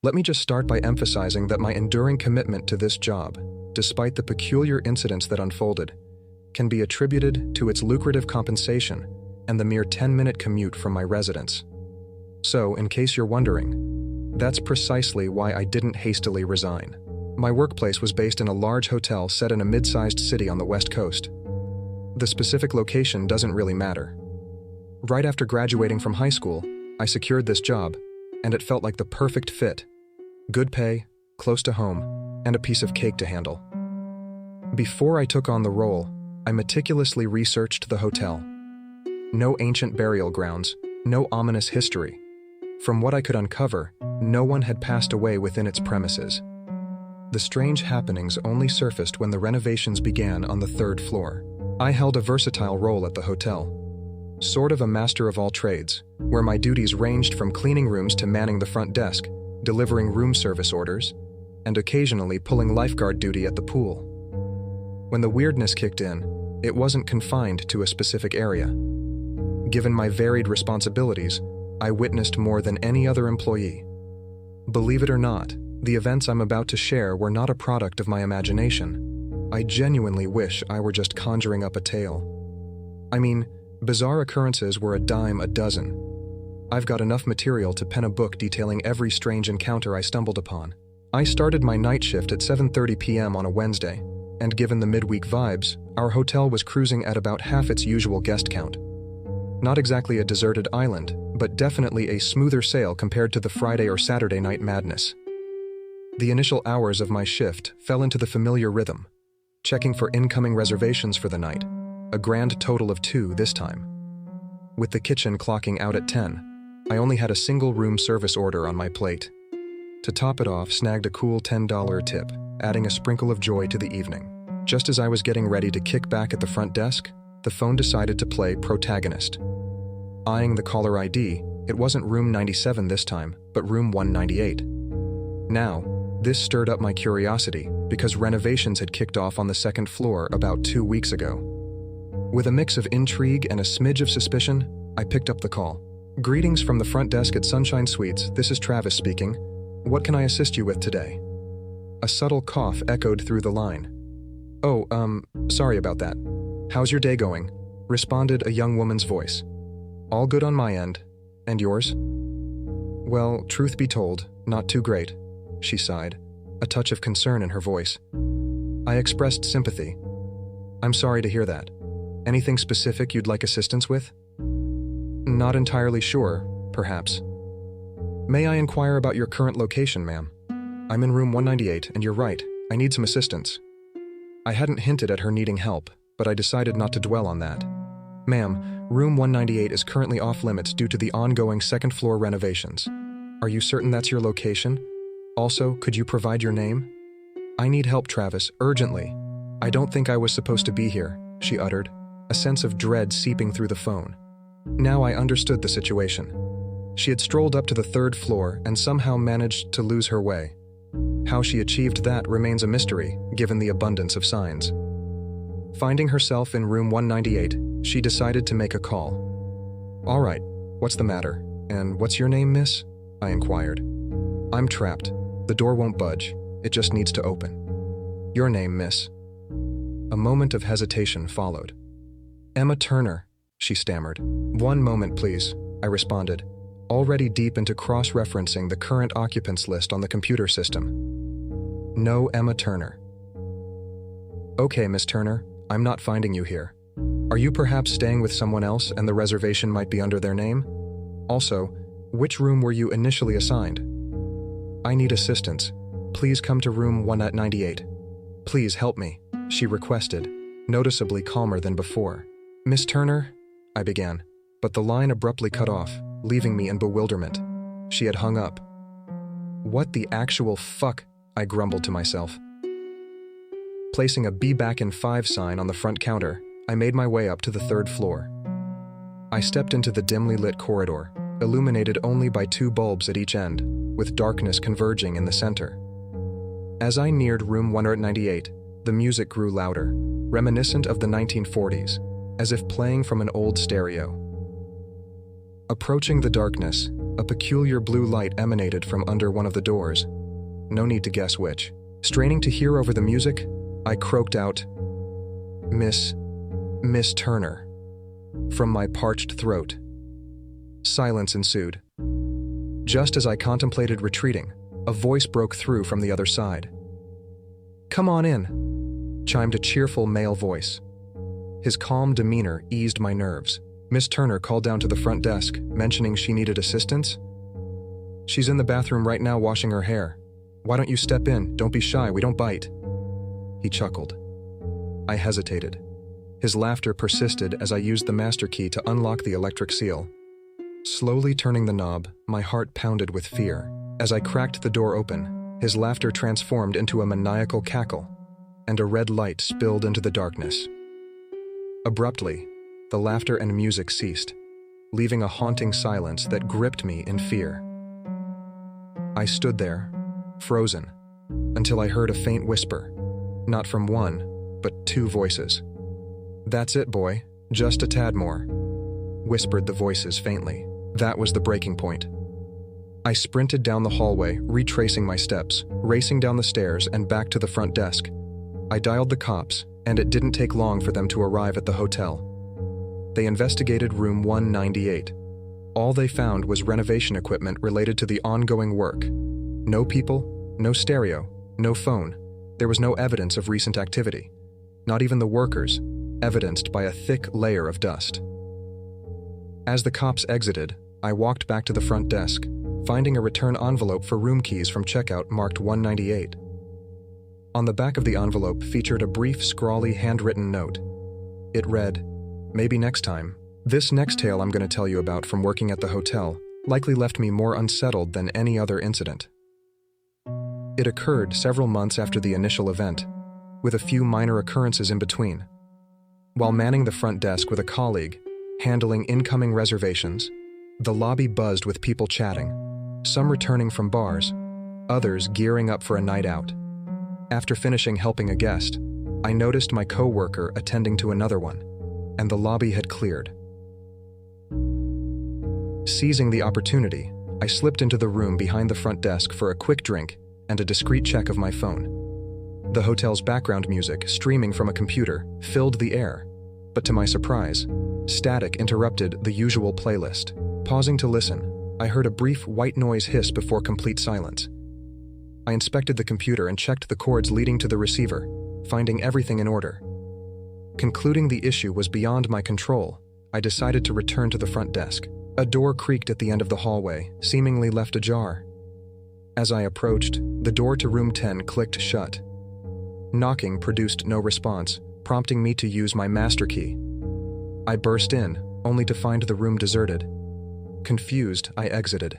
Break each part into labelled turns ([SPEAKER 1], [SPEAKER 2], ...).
[SPEAKER 1] Let me just start by emphasizing that my enduring commitment to this job, despite the peculiar incidents that unfolded, can be attributed to its lucrative compensation and the mere 10-minute commute from my residence. So, in case you're wondering, that's precisely why I didn't hastily resign. My workplace was based in a large hotel set in a mid-sized city on the West Coast. The specific location doesn't really matter. Right after graduating from high school, I secured this job, and it felt like the perfect fit. Good pay, close to home, and a piece of cake to handle. Before I took on the role, I meticulously researched the hotel. No ancient burial grounds, no ominous history. From what I could uncover, no one had passed away within its premises. The strange happenings only surfaced when the renovations began on the 3rd floor. I held a versatile role at the hotel, sort of a master of all trades, where my duties ranged from cleaning rooms to manning the front desk, delivering room service orders, and occasionally pulling lifeguard duty at the pool. When the weirdness kicked in, it wasn't confined to a specific area. Given my varied responsibilities, I witnessed more than any other employee. Believe it or not, the events I'm about to share were not a product of my imagination. I genuinely wish I were just conjuring up a tale. I mean, bizarre occurrences were a dime a dozen. I've got enough material to pen a book detailing every strange encounter I stumbled upon. I started my night shift at 7:30 p.m. on a Wednesday, and given the midweek vibes, our hotel was cruising at about half its usual guest count. Not exactly a deserted island, but definitely a smoother sail compared to the Friday or Saturday night madness. The initial hours of my shift fell into the familiar rhythm, checking for incoming reservations for the night, a grand total of 2 this time. With the kitchen clocking out at 10, I only had a single room service order on my plate. To top it off, snagged a cool $10 tip, adding a sprinkle of joy to the evening. Just as I was getting ready to kick back at the front desk, the phone decided to play protagonist. Eyeing the caller ID, it wasn't room 97 this time, but room 198. Now, this stirred up my curiosity because renovations had kicked off on the 2nd floor about 2 weeks ago. With a mix of intrigue and a smidge of suspicion, I picked up the call. Greetings from the front desk at Sunshine Suites, this is Travis speaking. What can I assist you with today? A subtle cough echoed through the line. Oh, sorry about that. How's your day going? Responded a young woman's voice. All good on my end. And yours? Well, truth be told, not too great, she sighed, a touch of concern in her voice. I expressed sympathy. I'm sorry to hear that. Anything specific you'd like assistance with? Not entirely sure, perhaps. May I inquire about your current location, ma'am? I'm in room 198, and you're right, I need some assistance. I hadn't hinted at her needing help, but I decided not to dwell on that. Ma'am, room 198 is currently off limits due to the ongoing 2nd floor renovations. Are you certain that's your location? Also, could you provide your name? I need help, Travis, urgently. I don't think I was supposed to be here, she uttered, a sense of dread seeping through the phone. Now I understood the situation. She had strolled up to the 3rd floor and somehow managed to lose her way. How she achieved that remains a mystery, given the abundance of signs. Finding herself in room 198, she decided to make a call. All right, what's the matter? And what's your name, miss? I inquired. I'm trapped. The door won't budge. It just needs to open. Your name, miss. A moment of hesitation followed. Emma Turner, she stammered. One moment, please, I responded, already deep into cross-referencing the current occupants list on the computer system. No Emma Turner. Okay, Miss Turner, I'm not finding you here. Are you perhaps staying with someone else and the reservation might be under their name? Also, which room were you initially assigned? I need assistance. Please come to room 198. Please help me, she requested, noticeably calmer than before. Miss Turner, I began, but the line abruptly cut off, leaving me in bewilderment. She had hung up. What the actual fuck, I grumbled to myself. Placing a "Be back in 5" sign on the front counter, I made my way up to the 3rd floor. I stepped into the dimly lit corridor, illuminated only by 2 bulbs at each end, with darkness converging in the center. As I neared room 198, the music grew louder, reminiscent of the 1940s, as if playing from an old stereo. Approaching the darkness, A peculiar blue light emanated from under one of the doors. No need to guess which. Straining to hear over the music, I croaked out, Miss Turner, from my parched throat. Silence ensued. Just as I contemplated retreating, a voice broke through from the other side. "Come on in," chimed a cheerful male voice. His calm demeanor eased my nerves. Miss Turner called down to the front desk, mentioning she needed assistance. "She's in the bathroom right now washing her hair. Why don't you step in? Don't be shy, we don't bite." He chuckled. I hesitated. His laughter persisted as I used the master key to unlock the electric seal. Slowly turning the knob, my heart pounded with fear. As I cracked the door open, his laughter transformed into a maniacal cackle, and a red light spilled into the darkness. Abruptly, the laughter and music ceased, leaving a haunting silence that gripped me in fear. I stood there, frozen, until I heard a faint whisper, not from one, but two voices. "That's it, boy, just a tad more," whispered the voices faintly. That was the breaking point. I sprinted down the hallway, retracing my steps, racing down the stairs and back to the front desk. I dialed the cops, and it didn't take long for them to arrive at the hotel. They investigated room 198. All they found was renovation equipment related to the ongoing work. No people, no stereo, no phone. There was no evidence of recent activity. Not even the workers, evidenced by a thick layer of dust. As the cops exited, I walked back to the front desk, finding a return envelope for room keys from checkout marked 198. On the back of the envelope featured a brief, scrawly, handwritten note. It read, "Maybe next time." This next tale I'm going to tell you about from working at the hotel likely left me more unsettled than any other incident. It occurred several months after the initial event, with a few minor occurrences in between. While manning the front desk with a colleague, handling incoming reservations, the lobby buzzed with people chatting, some returning from bars, others gearing up for a night out. After finishing helping a guest, I noticed my coworker attending to another one, and the lobby had cleared. Seizing the opportunity, I slipped into the room behind the front desk for a quick drink and a discreet check of my phone. The hotel's background music, streaming from a computer, filled the air, but to my surprise, static interrupted the usual playlist. Pausing to listen, I heard a brief white noise hiss before complete silence. I inspected the computer and checked the cords leading to the receiver, finding everything in order. Concluding the issue was beyond my control, I decided to return to the front desk. A door creaked at the end of the hallway, seemingly left ajar. As I approached, the door to room 10 clicked shut. Knocking produced no response, prompting me to use my master key. I burst in, only to find the room deserted. Confused, I exited.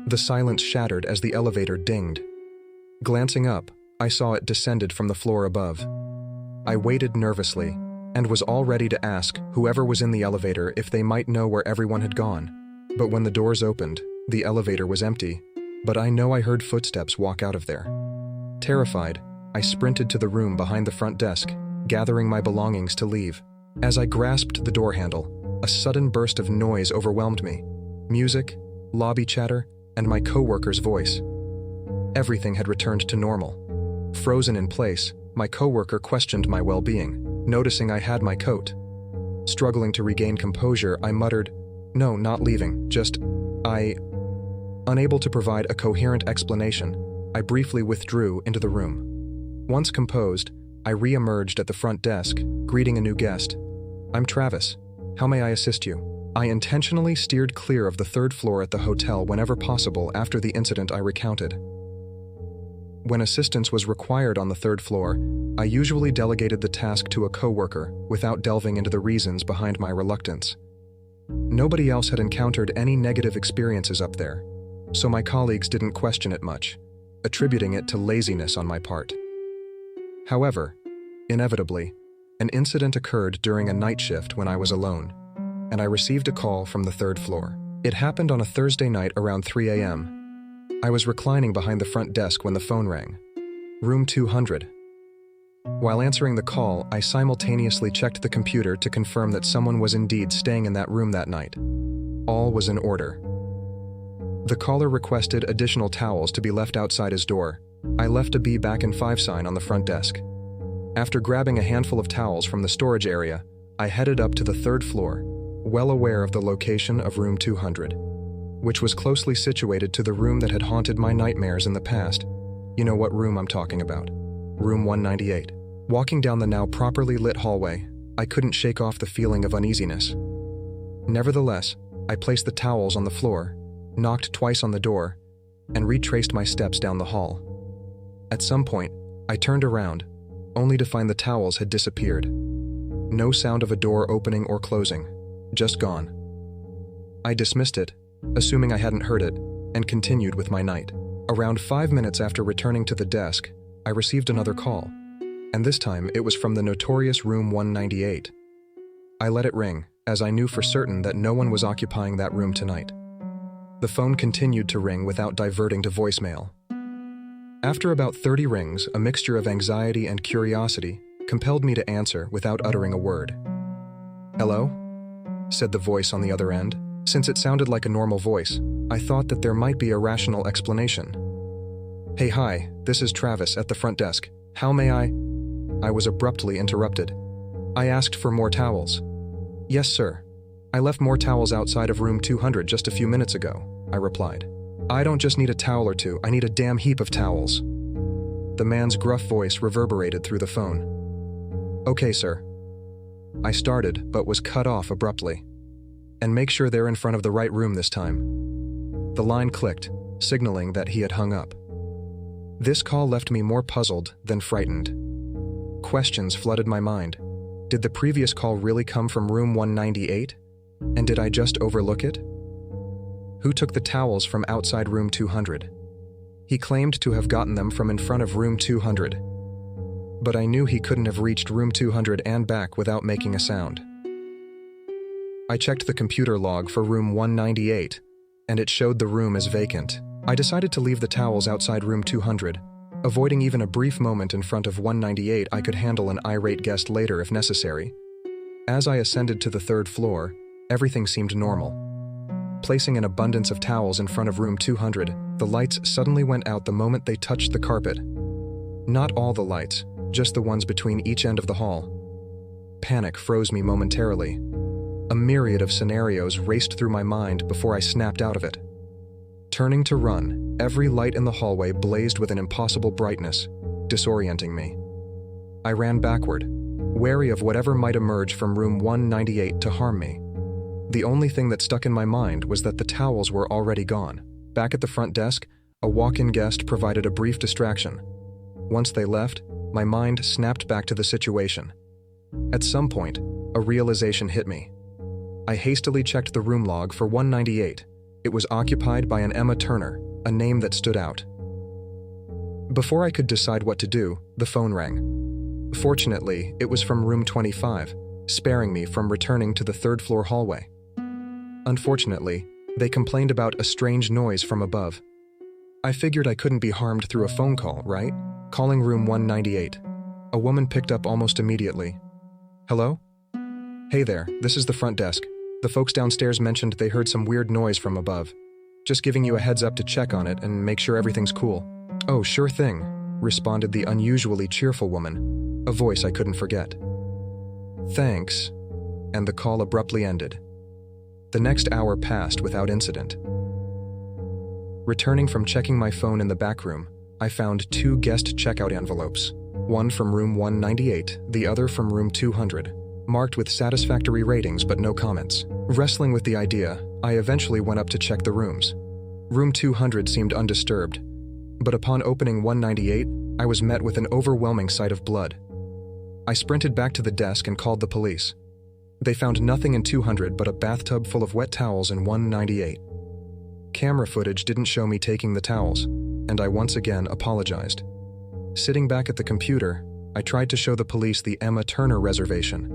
[SPEAKER 1] The silence shattered as the elevator dinged. Glancing up, I saw it descended from the floor above. I waited nervously, and was all ready to ask whoever was in the elevator if they might know where everyone had gone. But when the doors opened, the elevator was empty, but I know I heard footsteps walk out of there. Terrified, I sprinted to the room behind the front desk, gathering my belongings to leave. As I grasped the door handle, a sudden burst of noise overwhelmed me. Music, lobby chatter, and my coworker's voice. Everything had returned to normal. Frozen in place, my coworker questioned my well-being, noticing I had my coat. Struggling to regain composure, I muttered, "No, not leaving, just, Unable to provide a coherent explanation, I briefly withdrew into the room. Once composed, I re-emerged at the front desk, greeting a new guest. "I'm Travis. How may I assist you?" I intentionally steered clear of the third floor at the hotel whenever possible after the incident I recounted. When assistance was required on the third floor, I usually delegated the task to a coworker without delving into the reasons behind my reluctance. Nobody else had encountered any negative experiences up there, so my colleagues didn't question it much, attributing it to laziness on my part. However, inevitably, an incident occurred during a night shift when I was alone, and I received a call from the third floor. It happened on a Thursday night around 3 a.m. I was reclining behind the front desk when the phone rang. Room 200. While answering the call, I simultaneously checked the computer to confirm that someone was indeed staying in that room that night. All was in order. The caller requested additional towels to be left outside his door. I left a be back in 5 sign on the front desk. After grabbing a handful of towels from the storage area, I headed up to the 3rd floor, well aware of the location of room 200, which was closely situated to the room that had haunted my nightmares in the past. You know what room I'm talking about. Room 198. Walking down the now properly lit hallway, I couldn't shake off the feeling of uneasiness. Nevertheless, I placed the towels on the floor, knocked twice on the door, and retraced my steps down the hall. At some point, I turned around, only to find the towels had disappeared. No sound of a door opening or closing, just gone. I dismissed it, assuming I hadn't heard it, and continued with my night. Around 5 minutes after returning to the desk, I received another call, and this time it was from the notorious room 198. I let it ring, as I knew for certain that no one was occupying that room tonight. The phone continued to ring without diverting to voicemail. After about 30 rings, a mixture of anxiety and curiosity compelled me to answer without uttering a word. "Hello?" said the voice on the other end. Since it sounded like a normal voice, I thought that there might be a rational explanation. "Hey, hi, this is Travis at the front desk. How may I?" I was abruptly interrupted. "I asked for more towels." "Yes, sir. I left more towels outside of room 200 just a few minutes ago," I replied. "I don't just need a towel or two, I need a damn heap of towels." The man's gruff voice reverberated through the phone. "Okay, sir." I started, but was cut off abruptly. "And make sure they're in front of the right room this time." The line clicked, signaling that he had hung up. This call left me more puzzled than frightened. Questions flooded my mind. Did the previous call really come from room 198? And did I just overlook it? Who took the towels from outside room 200? He claimed to have gotten them from in front of room 200. But I knew he couldn't have reached room 200 and back without making a sound. I checked the computer log for room 198, and it showed the room as vacant. I decided to leave the towels outside room 200. Avoiding even a brief moment in front of 198, I could handle an irate guest later if necessary. As I ascended to the 3rd floor, everything seemed normal. Placing an abundance of towels in front of room 200, the lights suddenly went out the moment they touched the carpet. Not all the lights, just the ones between each end of the hall. Panic froze me momentarily. A myriad of scenarios raced through my mind before I snapped out of it. Turning to run, every light in the hallway blazed with an impossible brightness, disorienting me. I ran backward, wary of whatever might emerge from room 198 to harm me. The only thing that stuck in my mind was that the towels were already gone. Back at the front desk, a walk-in guest provided a brief distraction. Once they left, my mind snapped back to the situation. At some point, a realization hit me. I hastily checked the room log for 198. It was occupied by an Emma Turner, a name that stood out. Before I could decide what to do, the phone rang. Fortunately, it was from room 25, sparing me from returning to the 3rd floor hallway. Unfortunately, they complained about a strange noise from above. I figured I couldn't be harmed through a phone call, right? Calling room 198. A woman picked up almost immediately. "Hello? Hey there, this is the front desk. The folks downstairs mentioned they heard some weird noise from above. Just giving you a heads up to check on it and make sure everything's cool." "Oh, sure thing," responded the unusually cheerful woman, a voice I couldn't forget. "Thanks," and the call abruptly ended. The next hour passed without incident. Returning from checking my phone in the back room, I found 2 guest checkout envelopes, one from room 198, the other from room 200. Marked with satisfactory ratings but no comments. Wrestling with the idea, I eventually went up to check the rooms. Room 200 seemed undisturbed, but upon opening 198, I was met with an overwhelming sight of blood. I sprinted back to the desk and called the police. They found nothing in 200 but a bathtub full of wet towels in 198. Camera footage didn't show me taking the towels, and I once again apologized. Sitting back at the computer, I tried to show the police the Emma Turner reservation,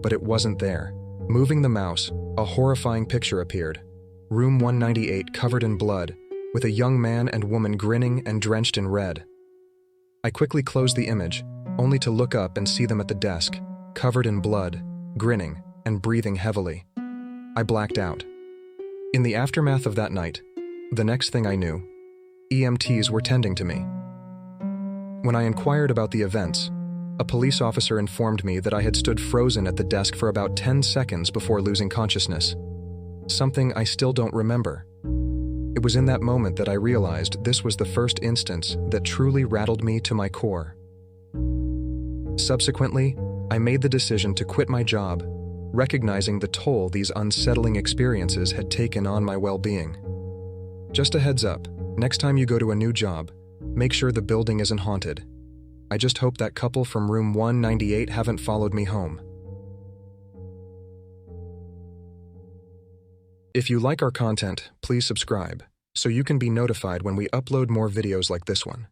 [SPEAKER 1] but it wasn't there. Moving the mouse, a horrifying picture appeared. Room 198 covered in blood, with a young man and woman grinning and drenched in red. I quickly closed the image, only to look up and see them at the desk, covered in blood, grinning, and breathing heavily. I blacked out. In the aftermath of that night, The next thing I knew, EMTs were tending to me. When I inquired about the events, a police officer informed me that I had stood frozen at the desk for about 10 seconds before losing consciousness, something I still don't remember. It was in that moment that I realized this was the first instance that truly rattled me to my core. Subsequently, I made the decision to quit my job, recognizing the toll these unsettling experiences had taken on my well-being. Just a heads up, next time you go to a new job, make sure the building isn't haunted. I just hope that couple from room 198 haven't followed me home. If you like our content, please subscribe so you can be notified when we upload more videos like this one.